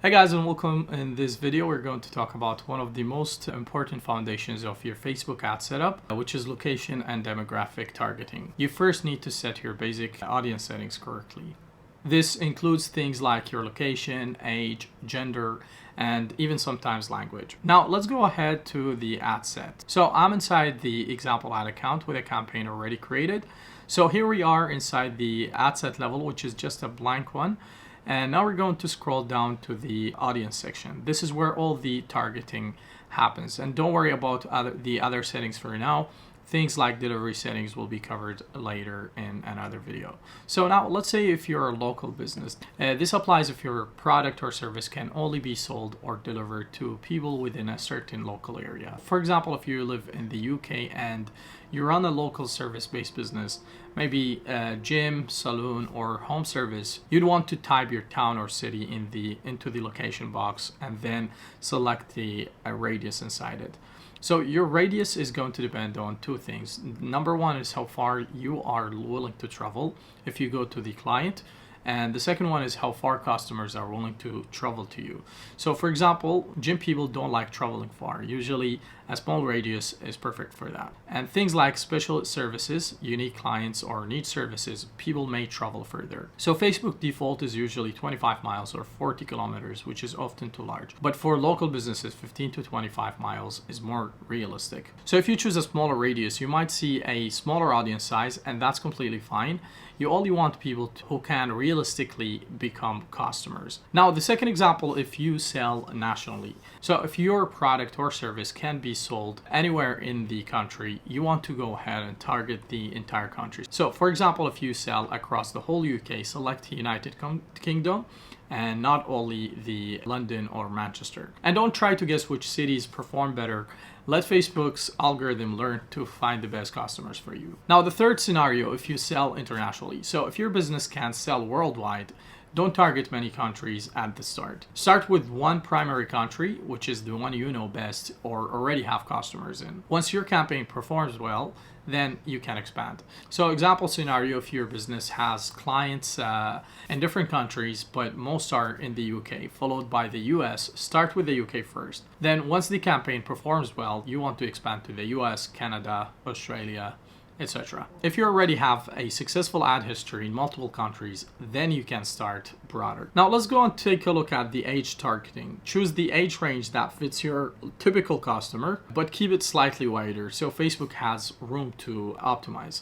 Hey guys, and welcome. In this video we're going to talk about one of the most important foundations of your Facebook ad setup, which is location and demographic targeting. You first need to set your basic audience settings correctly. This includes things like your location, age, gender, and even sometimes language. Now let's go ahead to the ad set. So I'm inside the example ad account with a campaign already created. So here we are inside the ad set level, which is just a blank one. And now we're going to scroll down to the audience section. This is where all the targeting happens. And don't worry about the other settings for now. Things like delivery settings will be covered later in another video. So now let's say if you're a local business, this applies if your product or service can only be sold or delivered to people within a certain local area. For example, if you live in the UK and you run a local service-based business, maybe a gym, saloon, or home service, you'd want to type your town or city into the location box and then select the radius inside it. So your radius is going to depend on two things. Number one is how far you are willing to travel if you go to the client. And the second one is how far customers are willing to travel to you. So for example, gym people don't like traveling far. Usually a small radius is perfect for that. And things like special services, unique clients, or niche services, people may travel further. So Facebook default is usually 25 miles or 40 kilometers, which is often too large. But for local businesses, 15 to 25 miles is more realistic. So if you choose a smaller radius, you might see a smaller audience size, and that's completely fine. You only want people who can realistically become customers. Now, the second example, if you sell nationally. So if your product or service can be sold anywhere in the country, you want to go ahead and target the entire country. So for example, if you sell across the whole UK, select the United Kingdom and not only the London or Manchester. And don't try to guess which cities perform better. Let Facebook's algorithm learn to find the best customers for you. Now, the third scenario, if you sell internationally. So if your business can sell worldwide, don't target many countries at the start. Start with one primary country, which is the one you know best or already have customers in. Once your campaign performs well, then you can expand. So example scenario, if your business has clients in different countries, but most are in the UK, followed by the US, start with the UK first. Then once the campaign performs well, you want to expand to the US, Canada, Australia, etc. If you already have a successful ad history in multiple countries, then you can start broader. Now let's go and take a look at the age targeting. Choose the age range that fits your typical customer, but keep it slightly wider so Facebook has room to optimize.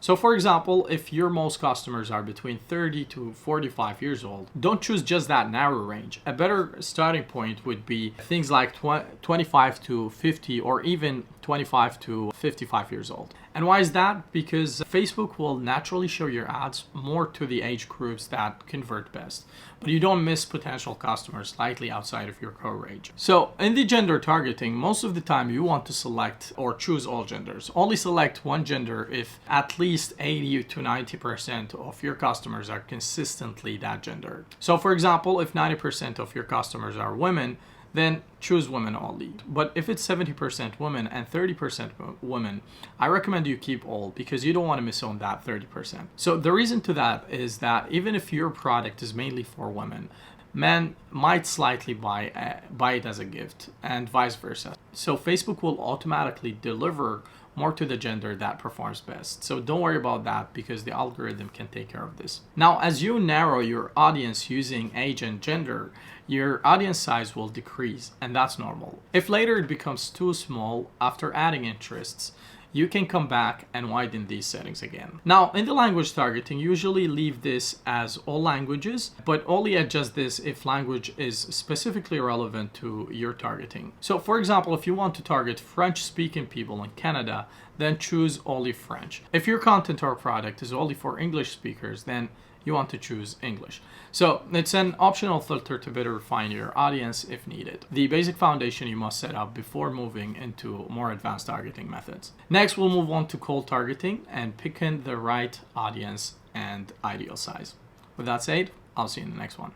So for example, if your most customers are between 30 to 45 years old, don't choose just that narrow range. A better starting point would be things like 25 to 50 or even 25 to 55 years old. And why is that? Because Facebook will naturally show your ads more to the age groups that convert best, but you don't miss potential customers slightly outside of your core range. So in the gender targeting, most of the time you want to select or choose all genders. Only select one gender if at least 80 to 90% of your customers are consistently that gender. So for example, if 90% of your customers are women, then choose women only. But if it's 70% women and 30% women, I recommend you keep all because you don't want to miss on that 30%. So the reason to that is that even if your product is mainly for women, men might slightly buy it as a gift and vice versa. So Facebook will automatically deliver more to the gender that performs best. So don't worry about that because the algorithm can take care of this. Now, as you narrow your audience using age and gender, your audience size will decrease, and that's normal. If later it becomes too small after adding interests, you can come back and widen these settings again. Now, in the language targeting, usually leave this as all languages, but only adjust this if language is specifically relevant to your targeting. So for example, if you want to target French-speaking people in Canada, then choose only French. If your content or product is only for English speakers, then you want to choose English. So it's an optional filter to better refine your audience if needed. The basic foundation you must set up before moving into more advanced targeting methods. Next, we'll move on to cold targeting and picking the right audience and ideal size. With that said, I'll see you in the next one.